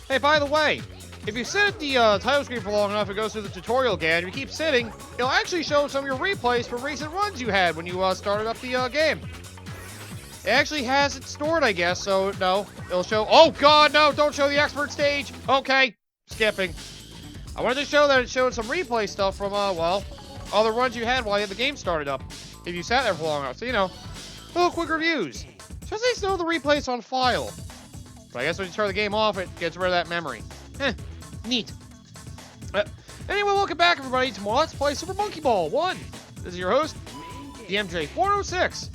Hey, by the way, if you sit at the title screen for long enough, it goes through the tutorial again. If you keep sitting, it'll actually show some of your replays from recent runs you had when you started up the game. It actually has it stored, I guess, so no, it'll show. Oh God, no! Don't show the expert stage. Okay, skipping. I wanted to show that it showed some replay stuff from well, other runs you had while you had the game started up. If you sat there for long enough, so little quick reviews. Just so you know the replay's on file. But I guess when you turn the game off, it gets rid of that memory. Neat. Anyway, welcome back, everybody, to more Let's Play Super Monkey Ball 1. This is your host, DMJ406.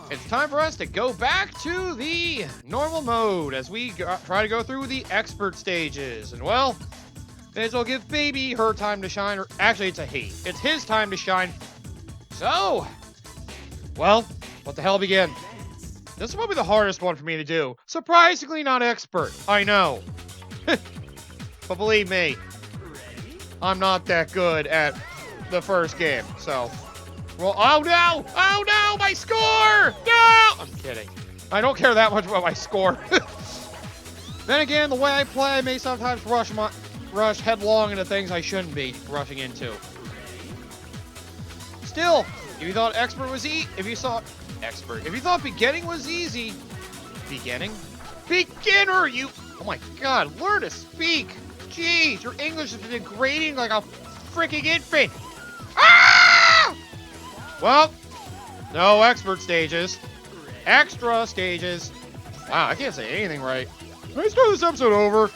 It's time for us to go back to the normal mode as we try to go through the expert stages. And, well, may as well give Baby her time to shine. Or actually, it's a he. It's his time to shine. So, well, let the hell begin. This is probably the hardest one for me to do. Surprisingly not expert, I know. But believe me, I'm not that good at the first game, so... Well, oh no! Oh no! My score! No! I'm kidding. I don't care that much about my score. Then again, the way I play, I may sometimes rush headlong into things I shouldn't be rushing into. Still, if you thought expert was if you thought beginning was easy, beginner, oh my God, learn to speak. Jeez, your English has been degrading like a freaking infant. Ah! Well, no expert stages. Extra stages. Wow, I can't say anything right. Let's start this episode over.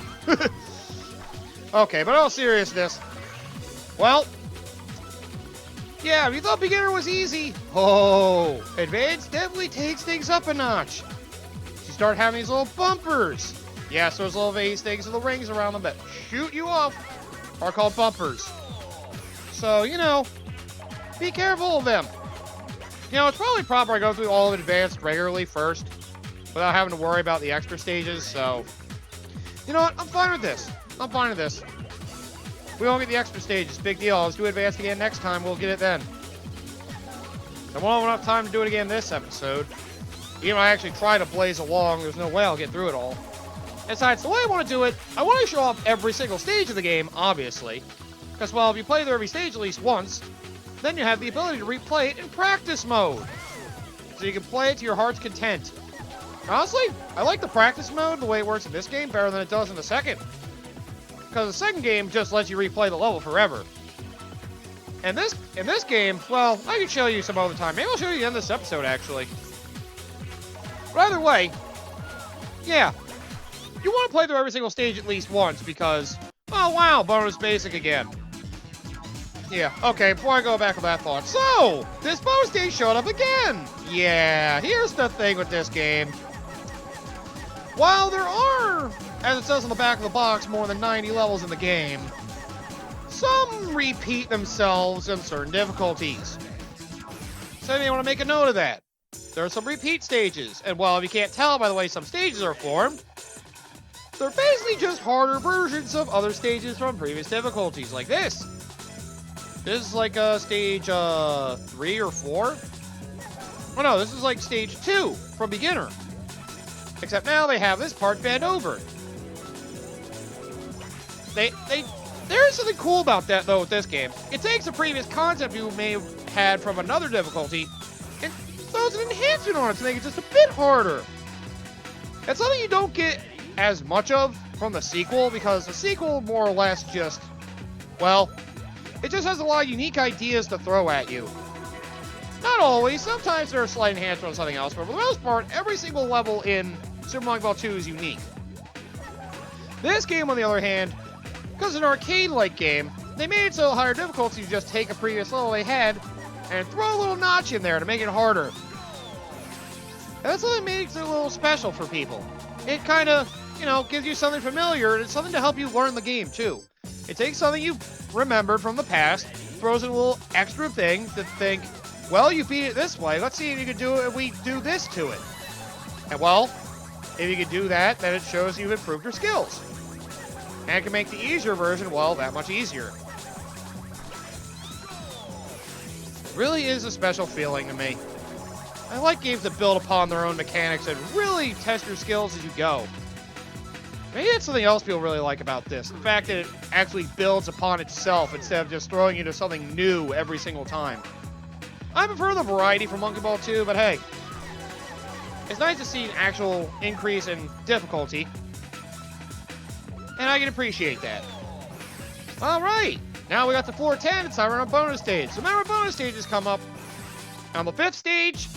Okay, but in all seriousness. Well, yeah, if you thought beginner was easy, oh, advanced definitely takes things up a notch. You start having these little bumpers. Yes, those little vase things with the rings around them that shoot you off are called bumpers. So, be careful of them. It's probably proper I go through all of advanced regularly first without having to worry about the extra stages, so... You know what? I'm fine with this. We won't get the extra stages. Big deal. Let's do advanced again next time. We'll get it then. I won't have enough time to do it again this episode. Even if I actually try to blaze along, there's no way I'll get through it all. Besides, the way I want to do it, I want to show off every single stage of the game, obviously. Because, well, if you play through every stage at least once, then you have the ability to replay it in practice mode. So you can play it to your heart's content. Honestly, I like the practice mode, the way it works in this game, better than it does in the second. Because the second game just lets you replay the level forever. And in this game, well, I can show you some other time. Maybe I'll show you in this episode, actually. But either way, yeah. You want to play through every single stage at least once because, oh wow, bonus basic again. Yeah, okay, before I go back on that thought. So, this bonus stage showed up again. Yeah, here's the thing with this game. While there are, as it says on the back of the box, more than 90 levels in the game, some repeat themselves in certain difficulties. So you may want to make a note of that. There are some repeat stages, and while if you can't tell by the way some stages are formed, they're basically just harder versions of other stages from previous difficulties, like this. This is like stage 3 or 4. Oh no, this is like stage 2 from beginner. Except now they have this part bent over. There is something cool about that though with this game. It takes a previous concept you may have had from another difficulty and throws an enhancement on it to make it just a bit harder. It's something you don't get as much of from the sequel, because the sequel more or less just, well, it just has a lot of unique ideas to throw at you. Not always, sometimes there are slight enhancements on something else, but for the most part, every single level in Super Monkey Ball 2 is unique. This game, on the other hand, because it's an arcade-like game, they made it so higher difficulty you just take a previous level they had and throw a little notch in there to make it harder. And that's what makes it a little special for people. It kind of, gives you something familiar, and it's something to help you learn the game, too. It takes something you've remembered from the past, throws in a little extra thing to think, well, you beat it this way, let's see if you can do it if we do this to it. And well, if you can do that, then it shows you've improved your skills. And it can make the easier version, well, that much easier. It really is a special feeling to me. I like games that build upon their own mechanics and really test your skills as you go. Maybe that's something else people really like about this. The fact that it actually builds upon itself instead of just throwing you to something new every single time. I prefer the variety from Monkey Ball 2, but hey. It's nice to see an actual increase in difficulty. And I can appreciate that. Alright, now we got to floor 10, it's time to run a bonus stage. So remember, bonus stages come up on the 5th stage,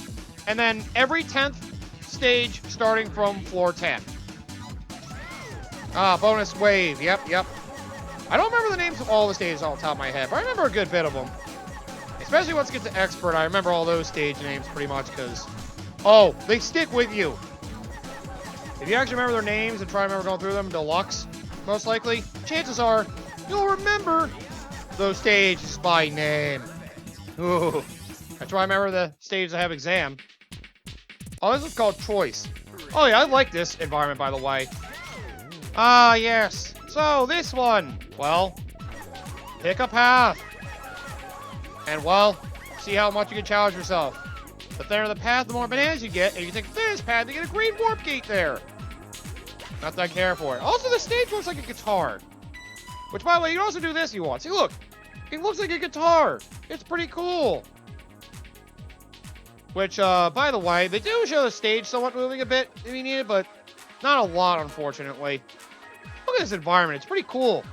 and then every 10th stage starting from floor 10. Bonus wave, yep. I don't remember the names of all the stages off the top of my head, but I remember a good bit of them. Especially once it gets to expert, I remember all those stage names pretty much, because, oh, they stick with you. If you actually remember their names and try to remember going through them, deluxe, most likely, chances are you'll remember those stages by name. Ooh. That's why I remember the stages that have exam. Oh, this is called choice. Oh yeah, I like this environment, by the way. Ah, yes. So, this one. Well, pick a path. And, well, see how much you can challenge yourself. The thinner the path, the more bananas you get. And you take this path, you get a green warp gate there. Not that I care for it. Also, the stage looks like a guitar. Which, by the way, you can also do this if you want. See, look. It looks like a guitar. It's pretty cool. Which, by the way, they do show the stage somewhat moving a bit if you need it, but not a lot, unfortunately. Look at this environment. It's pretty cool.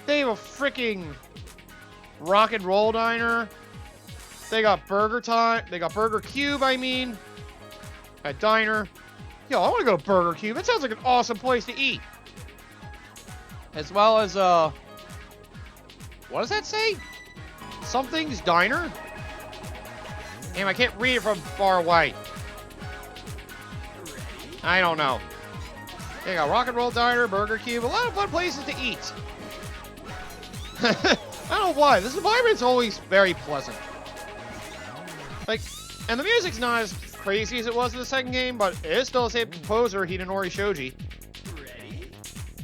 They have a freaking rock and roll diner. They got Burger Time. They got Burger Cube, I mean. A diner. Yo, I want to go to Burger Cube. That sounds like an awesome place to eat. As well as, what does that say? Something's Diner? Damn, I can't read it from far away. I don't know. They got Rock and Roll Diner, Burger Cube, a lot of fun places to eat. I don't know why. This environment's always very pleasant. Like, and the music's not as crazy as it was in the second game, but it is still the same composer, Hidenori Shoji.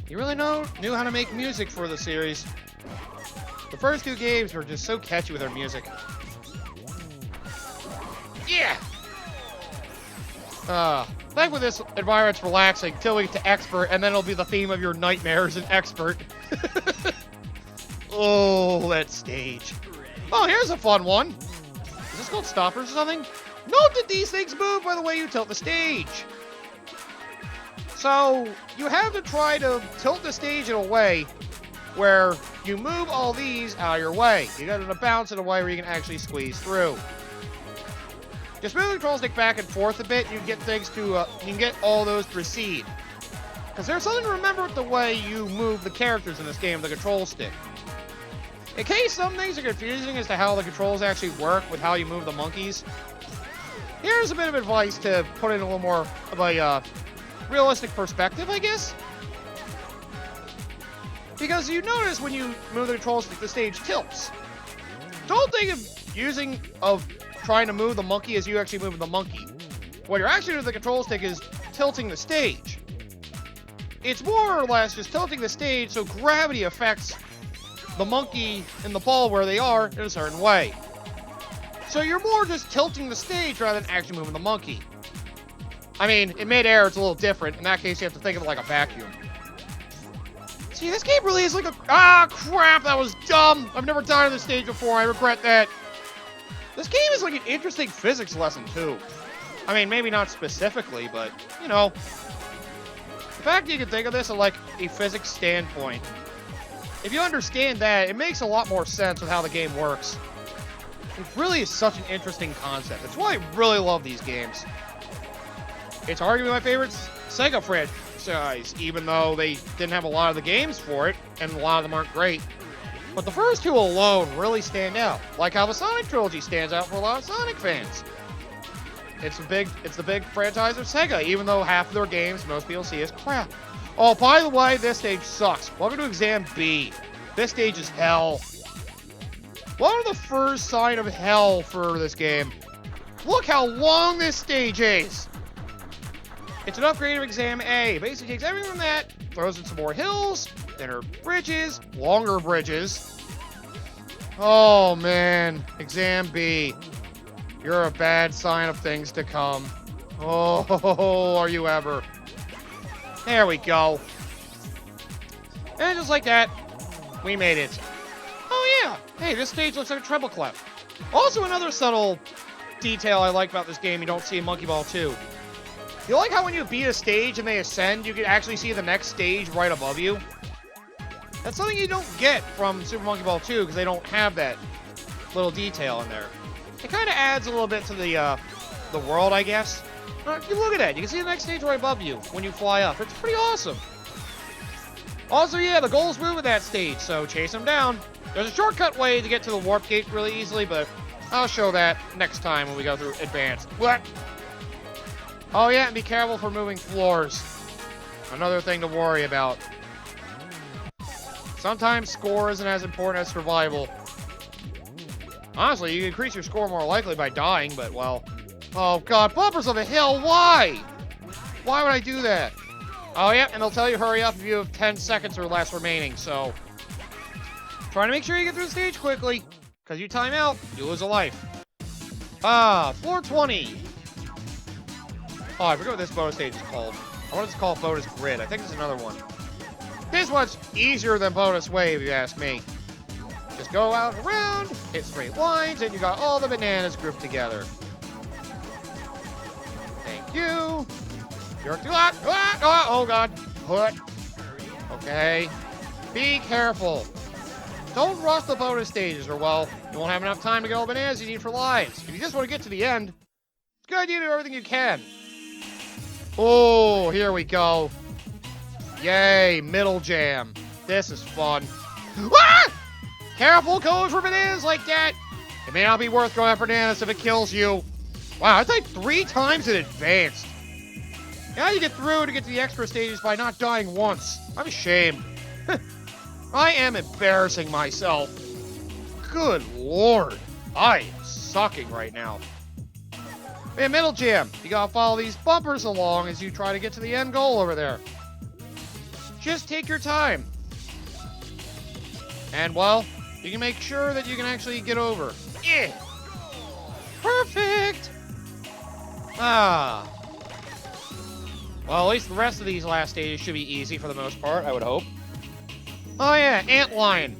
He really knew how to make music for the series. The first 2 games were just so catchy with their music. Yeah! Like with this environment's relaxing till we get to expert, and then it'll be the theme of your nightmares in expert. Oh, that stage. Oh, here's a fun one. Is this called stoppers or something? Note that these things move by the way you tilt the stage. So, you have to try to tilt the stage in a way where you move all these out of your way. You gotta bounce in a way where you can actually squeeze through. Just move the control stick back and forth a bit, you can get things to, you can get all those to proceed. Because there's something to remember with the way you move the characters in this game with the control stick. In case some things are confusing as to how the controls actually work with how you move the monkeys, here's a bit of advice to put in a little more of a realistic perspective, I guess. Because you notice when you move the control stick, the stage tilts. Don't think of trying to move the monkey as you actually move the monkey. What you're actually doing with the control stick is tilting the stage. It's more or less just tilting the stage so gravity affects the monkey and the ball where they are in a certain way. So you're more just tilting the stage rather than actually moving the monkey. I mean, in mid-air it's a little different. In that case, you have to think of it like a vacuum. See, this game really is like a... Ah, crap, that was dumb! I've never died on this stage before, I regret that. This game is like an interesting physics lesson, too. I mean, maybe not specifically, but, you know. The fact that you can think of this at, like, a physics standpoint. If you understand that, it makes a lot more sense with how the game works. It really is such an interesting concept. That's why I really love these games. It's arguably my favorite Sega franchise, even though they didn't have a lot of the games for it, and a lot of them aren't great. But the first 2 alone really stand out, like how the Sonic trilogy stands out for a lot of Sonic fans. It's the big franchise of Sega, even though half of their games most people see as crap. Oh, by the way, this stage sucks. Welcome to Exam B. This stage is hell. What are the first sign of hell for this game? Look how long this stage is. It's an upgrade of Exam A. Basically takes everything from that, throws in some more hills, thinner bridges, longer bridges. Oh, man. Exam B. You're a bad sign of things to come. Oh, are you ever. There we go. And just like that, we made it. Oh yeah! Hey, this stage looks like a treble clef. Also, another subtle detail I like about this game you don't see in Monkey Ball 2. You like how when you beat a stage and they ascend, you can actually see the next stage right above you? That's something you don't get from Super Monkey Ball 2 because they don't have that little detail in there. It kind of adds a little bit to the world, I guess. If you look at that, you can see the next stage right above you when you fly up. It's pretty awesome. Also, yeah, the goals move at that stage, so chase them down. There's a shortcut way to get to the warp gate really easily, but I'll show that next time when we go through advanced. What? Oh yeah, and be careful for moving floors. Another thing to worry about. Sometimes score isn't as important as survival. Honestly, you can increase your score more likely by dying, but well... Oh god, bumpers of a hill, why? Why would I do that? Oh yeah, and they'll tell you hurry up if you have 10 seconds or less remaining, so... Trying to make sure you get through the stage quickly, because you time out, you lose a life. Floor 20. Oh, I forget what this bonus stage is called. I want it to call bonus grid. I think it's another one. This one's easier than bonus wave, if you ask me. Just go out and around, hit straight lines, and you got all the bananas grouped together. Thank you. You're too hot. Oh god. Put. Okay. Be careful. Don't rush the bonus stages, or well, you won't have enough time to get all the bananas you need for lives. If you just want to get to the end, it's a good idea to do everything you can. Oh, here we go. Yay, middle jam. This is fun. Ah! Careful, going for bananas like that. It may not be worth going after bananas if it kills you. Wow, I died 3 times in advance. Now you get through to get to the extra stages by not dying once. I'm ashamed. I am embarrassing myself. Good lord. I am sucking right now. Man, middle jam. You gotta follow these bumpers along as you try to get to the end goal over there. Just take your time. And, well, you can make sure that you can actually get over. Yeah. Perfect! Well, at least the rest of these last stages should be easy for the most part, I would hope. Oh yeah, Antline.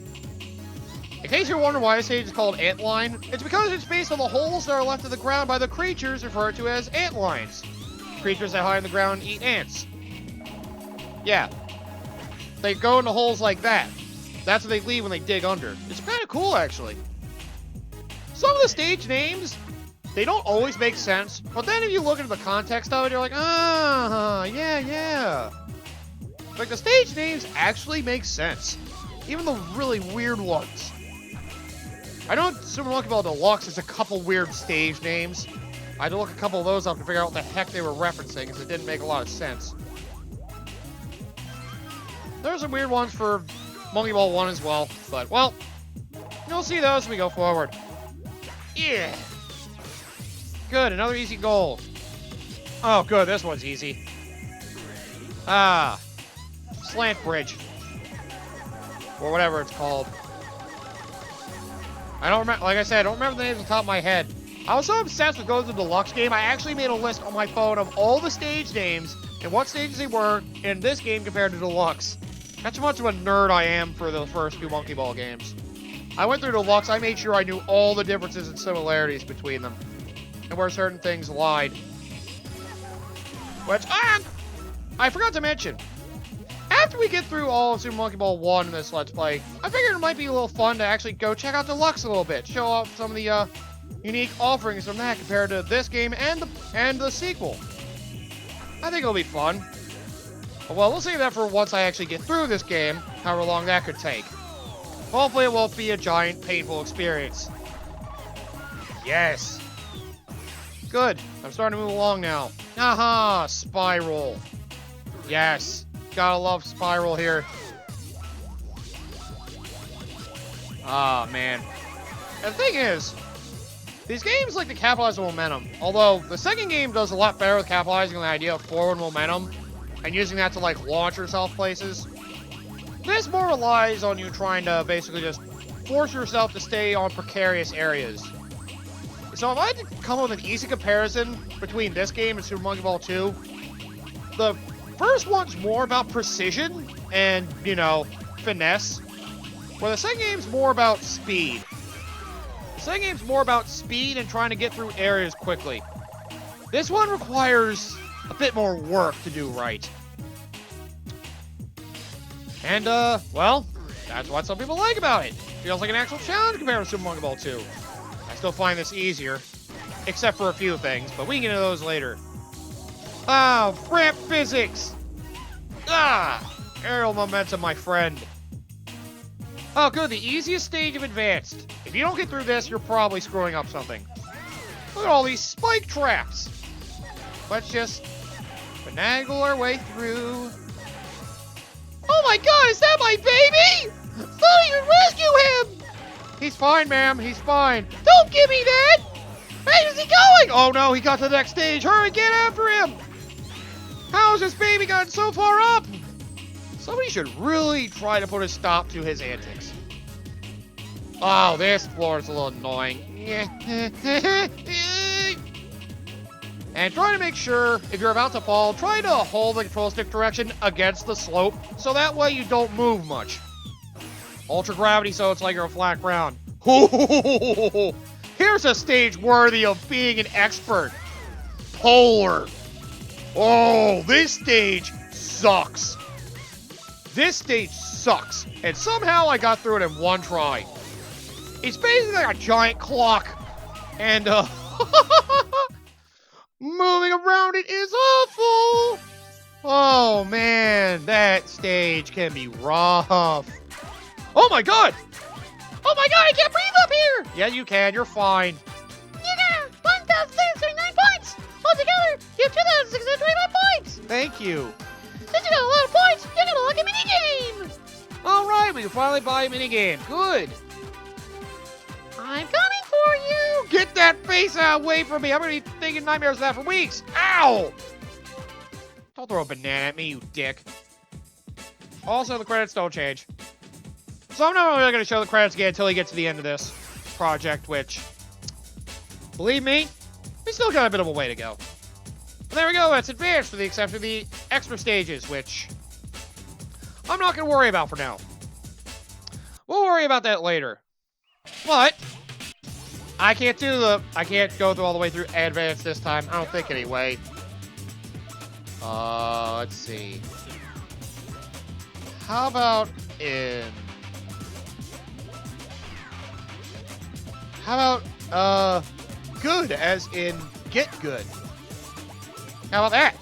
In case you're wondering why this stage is called Antline, it's because it's based on the holes that are left in the ground by the creatures referred to as antlines. Creatures that hide in the ground and eat ants. Yeah. They go into holes like that. That's what they leave when they dig under. It's kind of cool, actually. Some of the stage names, they don't always make sense, but then if you look into the context of it, you're like, yeah. Like, the stage names actually make sense. Even the really weird ones. I know Super Monkey Ball Deluxe has a couple weird stage names. I had to look a couple of those up to figure out what the heck they were referencing, because it didn't make a lot of sense. There's some weird ones for Monkey Ball 1 as well, but, well, you'll see those as we go forward. Yeah! Good, another easy goal. Oh, good, this one's easy. Slant bridge. Or whatever it's called. I don't remember, like I said, I don't remember the names off the top of my head. I was so obsessed with going to the Deluxe game, I actually made a list on my phone of all the stage names and what stages they were in this game compared to Deluxe. That's how much of a nerd I am for the first 2 Monkey Ball games. I went through Deluxe, I made sure I knew all the differences and similarities between them. And where certain things lied. Which, I forgot to mention. After we get through all of Super Monkey Ball 1 in this Let's Play, I figured it might be a little fun to actually go check out Deluxe a little bit. Show off some of the, unique offerings from that compared to this game and the sequel. I think it'll be fun. Well, we'll save that for once I actually get through this game, however long that could take. Hopefully it won't be a giant, painful experience. Yes. Good. I'm starting to move along now. Aha! Spiral. Yes. Gotta love Spiral here. Ah, man. And the thing is, these games like to capitalize on momentum. Although, the second game does a lot better with capitalizing on the idea of forward momentum and using that to, like, launch yourself places. This more relies on you trying to basically just force yourself to stay on precarious areas. So if I had to come up with an easy comparison between this game and Super Monkey Ball 2, the first one's more about precision and, you know, finesse, where the second game's more about speed. The second game's more about speed and trying to get through areas quickly. This one requires a bit more work to do right. And, well, that's what some people like about it. Feels like an actual challenge compared to Super Monkey Ball 2. I still find this easier, except for a few things, but we can get into those later. Oh, ramp physics! Aerial momentum, my friend. Oh, good, the easiest stage of advanced. If you don't get through this, you're probably screwing up something. Look at all these spike traps. Let's just finagle our way through. Oh my god, is that my baby? Somebody should rescue him! He's fine, ma'am, he's fine. Don't give me that! Where's he going? Oh no, he got to the next stage. Hurry, get after him! How has this baby gotten so far up? Somebody should really try to put a stop to his antics. Oh, this floor is a little annoying. And try to make sure, if you're about to fall, try to hold the control stick direction against the slope, so that way you don't move much. Ultra gravity, so it's like you're on flat ground. Here's a stage worthy of being an expert. Polar. Oh, this stage sucks. This stage sucks, and somehow I got through it in one try. It's basically like a giant clock, and moving around it is awful. Oh man, that stage can be rough. Oh my god! Oh my god, I can't breathe up here! Yeah, you can, you're fine. You got 1,639 points! Altogether, you have 2,629 points! Thank you. Since you got a lot of points, you got a lucky minigame! Alright, we can finally buy a minigame. Good. I'm coming for you! Get that face away from me! I'm gonna be thinking nightmares of that for weeks! Ow! Don't throw a banana at me, you dick. Also, the credits don't change. So I'm not really gonna show the credits again until he gets to the end of this project, which, believe me, we still got a bit of a way to go. But there we go, that's advanced with the exception of the extra stages, which I'm not gonna worry about for now. We'll worry about that later. But I can't go through all the way through advanced this time. I don't think anyway. Let's see. How about in... How about, good, as in get good? How about that?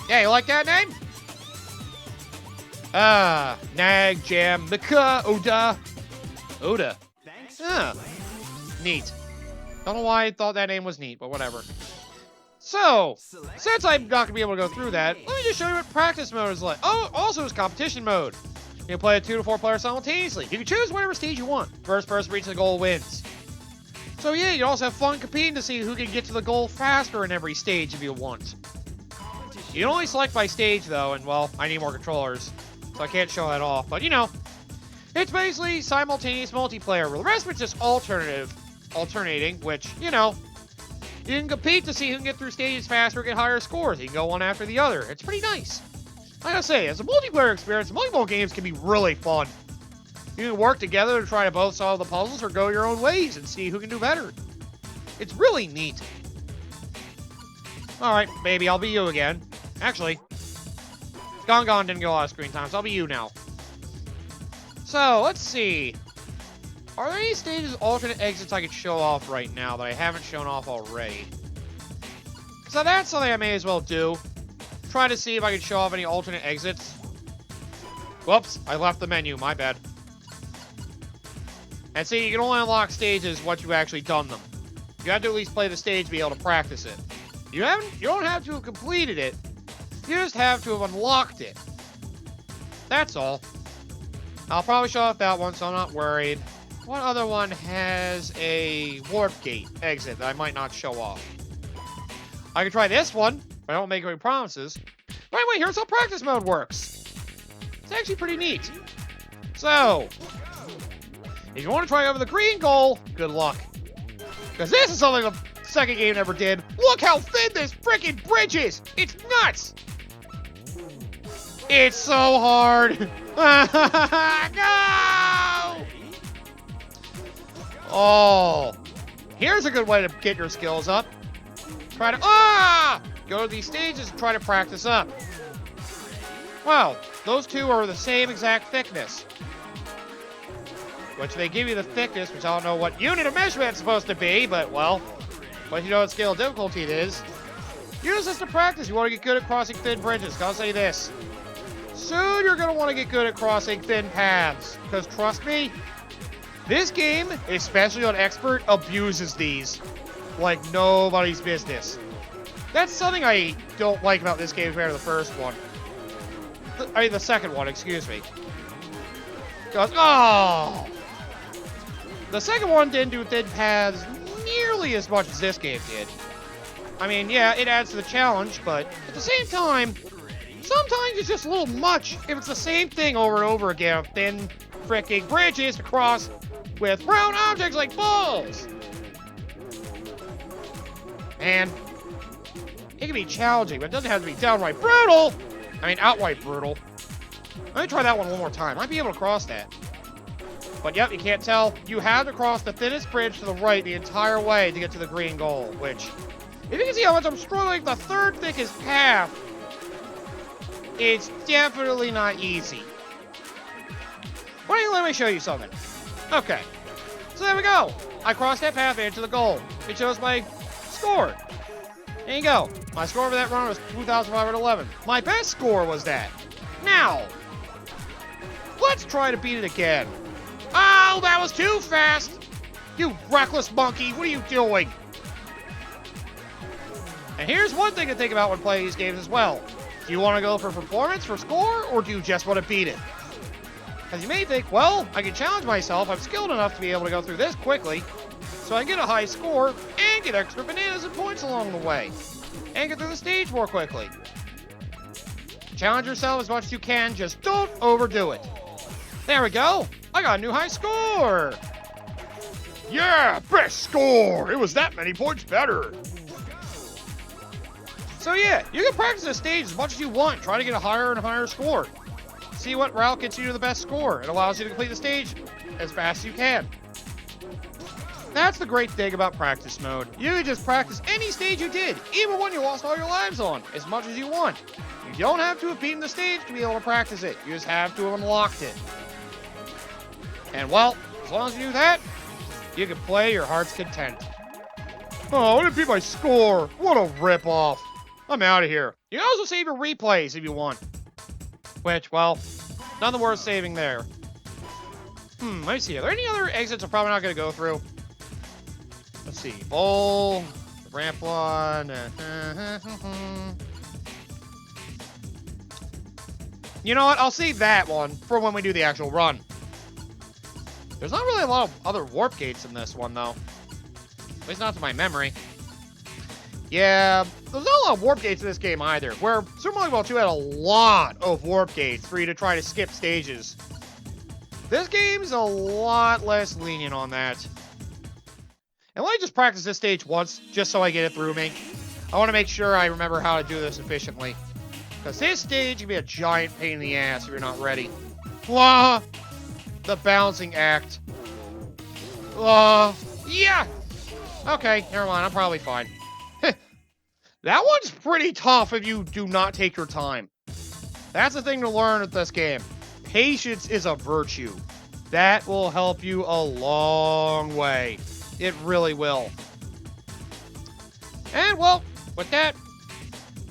Yeah, you like that name? Nag, Jam, Mika, Oda. Thanks. Neat. Don't know why I thought that name was neat, but whatever. So, since I'm not going to be able to go through that, let me just show you what practice mode is like. Oh, also it's competition mode. You can play 2 to 4 players simultaneously. You can choose whatever stage you want. First person reaching the goal wins. So yeah, you also have fun competing to see who can get to the goal faster in every stage if you want. You can only select by stage though, and well, I need more controllers, so I can't show that off. But you know, it's basically simultaneous multiplayer, where the rest of it's just alternating, which, you know, you can compete to see who can get through stages faster or get higher scores. You can go one after the other. It's pretty nice. Like I say, as a multiplayer experience, multiplayer games can be really fun. You can work together to try to both solve the puzzles or go your own ways and see who can do better. It's really neat. Alright, baby, I'll be you again. Actually, Gon didn't get a lot of screen time, so I'll be you now. So, let's see. Are there any stages with alternate exits I could show off right now that I haven't shown off already? So that's something I may as well do. Try to see if I can show off any alternate exits. Whoops, I left the menu, my bad. And see, you can only unlock stages once you've actually done them. You have to at least play the stage to be able to practice it. You don't have to have completed it. You just have to have unlocked it. That's all. I'll probably show off that one, so I'm not worried. What other one has a warp gate exit that I might not show off? I can try this one, but I don't make any promises. But anyway, here's how practice mode works. It's actually pretty neat. So, if you want to try over the green goal, good luck. Because this is something the second game never did. Look how thin this freaking bridge is! It's nuts! It's so hard. No! Oh. Here's a good way to get your skills up. Try to, go to these stages and try to practice up. Well, those two are the same exact thickness. Which they give you the thickness, which I don't know what unit of measurement it's supposed to be, but well, you know what scale of difficulty it is. Use this to practice. You want to get good at crossing thin bridges. I'll say this. Soon you're going to want to get good at crossing thin paths. Because trust me, this game, especially on Expert, abuses these like nobody's business. That's something I don't like about this game compared to the first one. The second one, excuse me. Because, the second one didn't do thin paths nearly as much as this game did. I mean, yeah, it adds to the challenge, but at the same time, sometimes it's just a little much if it's the same thing over and over again of thin freaking bridges to cross with round objects like balls. And it can be challenging, but it doesn't have to be downright brutal. I mean, outright brutal. Let me try that one more time. I might be able to cross that. But yep, you can't tell. You have to cross the thinnest bridge to the right the entire way to get to the green goal, which, if you can see how much I'm struggling the third thickest path, it's definitely not easy. Why don't you let me show you something? Okay. So there we go. I crossed that path into the goal. It shows my score. There you go. My score for that run was 2,511. My best score was that. Now, let's try to beat it again. Oh, that was too fast! You reckless monkey, what are you doing? And here's one thing to think about when playing these games as well. Do you want to go for performance, for score, or do you just want to beat it? Because you may think, well, I can challenge myself, I'm skilled enough to be able to go through this quickly, so I can get a high score, and get extra bananas and points along the way, and get through the stage more quickly. Challenge yourself as much as you can, just don't overdo it. There we go! I got a new high score! Yeah, best score! It was that many points better! So yeah, you can practice this stage as much as you want. Try to get a higher and higher score. See what route gets you to the best score. It allows you to complete the stage as fast as you can. That's the great thing about practice mode. You can just practice any stage you did, even one you lost all your lives on, as much as you want. You don't have to have beaten the stage to be able to practice it. You just have to have unlocked it. And well, as long as you do that, you can play your heart's content. Oh, I didn't beat my score. What a ripoff. I'm out of here. You can also save your replays if you want. Which, well, nothing worth saving there. Let me see. Are there any other exits I'm probably not going to go through? Let's see. Bowl, ramp one. You know what? I'll save that one for when we do the actual run. There's not really a lot of other warp gates in this one, though. At least not to my memory. Yeah, there's not a lot of warp gates in this game either. Where Super Mario Bros. 2 had a lot of warp gates for you to try to skip stages. This game's a lot less lenient on that. And let me just practice this stage once, just so I get it through me. I want to make sure I remember how to do this efficiently. Because this stage can be a giant pain in the ass if you're not ready. Blah! The balancing act. Yeah! Okay, never mind, I'm probably fine. That one's pretty tough if you do not take your time. That's the thing to learn with this game. Patience is a virtue. That will help you a long way. It really will. And, well, with that,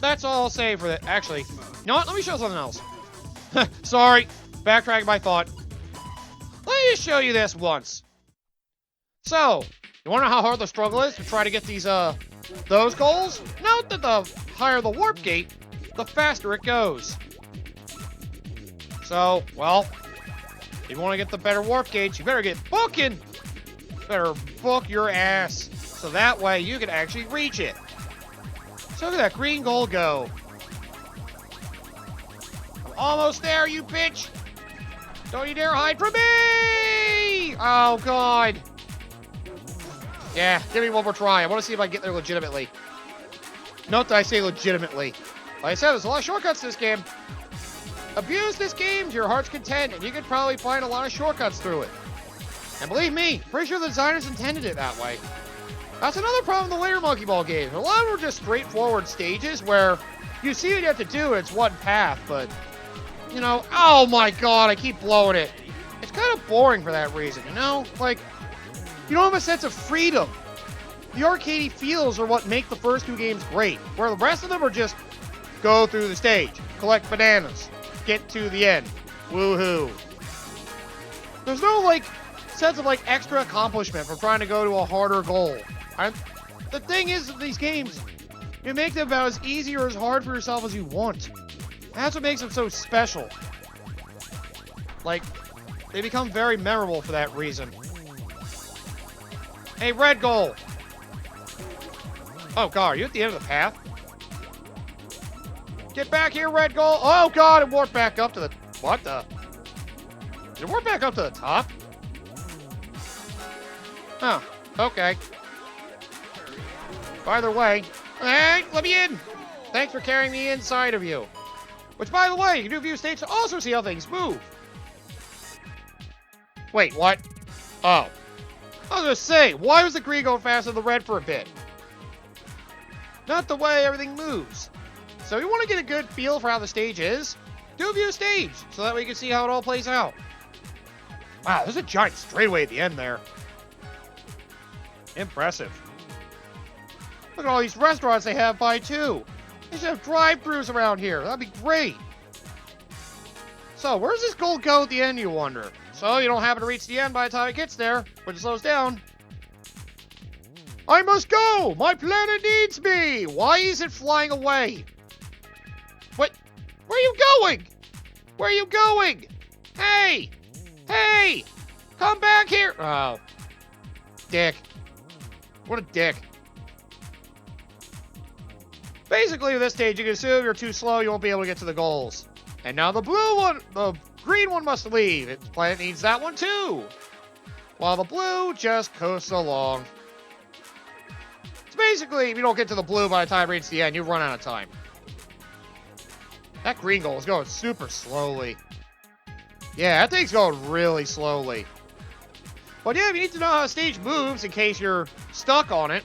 that's all I'll say for that. Actually, you know what? Let me show something else. Sorry, backtracking my thought. Let me just show you this once. So, you want to know how hard the struggle is to try to get these, those goals? Note that the higher the warp gate, the faster it goes. So, well, if you want to get the better warp gates, you better get booking. Better book your ass. So that way you can actually reach it. So look at that green goal go. I'm almost there, you bitch. Don't you dare hide from me! Oh, God. Yeah, give me one more try. I want to see if I can get there legitimately. Note that I say legitimately. Like I said, there's a lot of shortcuts to this game. Abuse this game to your heart's content, and you could probably find a lot of shortcuts through it. And believe me, pretty sure the designers intended it that way. That's another problem with the later Monkey Ball games. A lot of them are just straightforward stages where you see what you have to do, it's one path, but, you know, oh my god, I keep blowing it. It's kind of boring for that reason, you know? Like, you don't have a sense of freedom. The arcadey feels are what make the first two games great, where the rest of them are just go through the stage, collect bananas, get to the end, woohoo. There's no, like, sense of, like, extra accomplishment for trying to go to a harder goal. The thing is with these games, you make them about as easy or as hard for yourself as you want. That's what makes them so special. Like, they become very memorable for that reason. Hey, red goal! Oh god, are you at the end of the path? Get back here, red goal! Oh god, it warped back up to the... What the? Did it warp back up to the top? Oh, okay. By the way, hey, let me in! Thanks for carrying me inside of you. Which, by the way, you can do view stage to also see how things move. Wait, what? Oh. I was gonna say, why was the green going faster than the red for a bit? Not the way everything moves. So you want to get a good feel for how the stage is? Do view stage, so that way you can see how it all plays out. Wow, there's a giant straightaway at the end there. Impressive. Look at all these restaurants they have by too. They should have drive-thrus around here. That'd be great. So, where's this gold go at the end, you wonder? So, you don't happen to reach the end by the time it gets there, which slows down. I must go! My planet needs me! Why is it flying away? What? Where are you going? Where are you going? Hey! Hey! Come back here! Oh. Dick. What a dick. Basically, with this stage, you can assume you're too slow, you won't be able to get to the goals. And now the green one must leave. Its planet needs that one too. While the blue just coasts along. So basically, if you don't get to the blue by the time it reaches the end, you run out of time. That green goal is going super slowly. Yeah, that thing's going really slowly. But yeah, if you need to know how a stage moves in case you're stuck on it,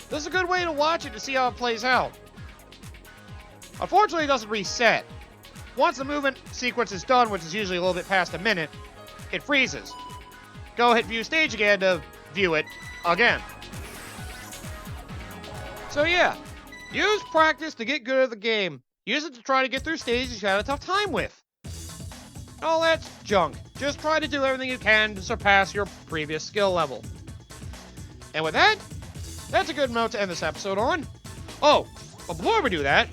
this is a good way to watch it to see how it plays out. Unfortunately, it doesn't reset. Once the movement sequence is done, which is usually a little bit past a minute, it freezes. Go hit view stage again to view it again. So yeah, use practice to get good at the game. Use it to try to get through stages you had a tough time with. All that's junk. Just try to do everything you can to surpass your previous skill level. And with that, that's a good note to end this episode on. Oh, but before we do that,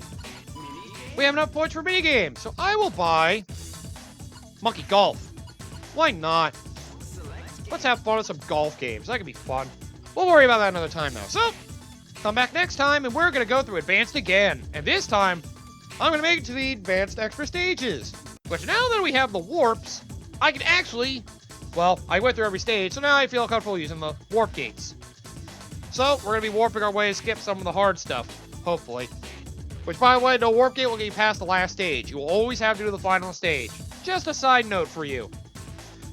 we have enough points for minigames, so I will buy Monkey Golf. Why not? Let's have fun with some golf games. That could be fun. We'll worry about that another time, though. So, come back next time, and we're going to go through Advanced again. And this time, I'm going to make it to the Advanced Extra Stages. Which, now that we have the warps, I can actually... Well, I went through every stage, so now I feel comfortable using the warp gates. So, we're going to be warping our way to skip some of the hard stuff, hopefully. Which, by the way, no warp gate will get you past the last stage. You will always have to do the final stage. Just a side note for you.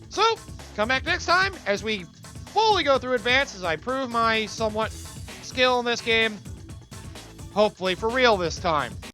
So, come back next time as we fully go through Advanced as I prove my somewhat skill in this game. Hopefully for real this time.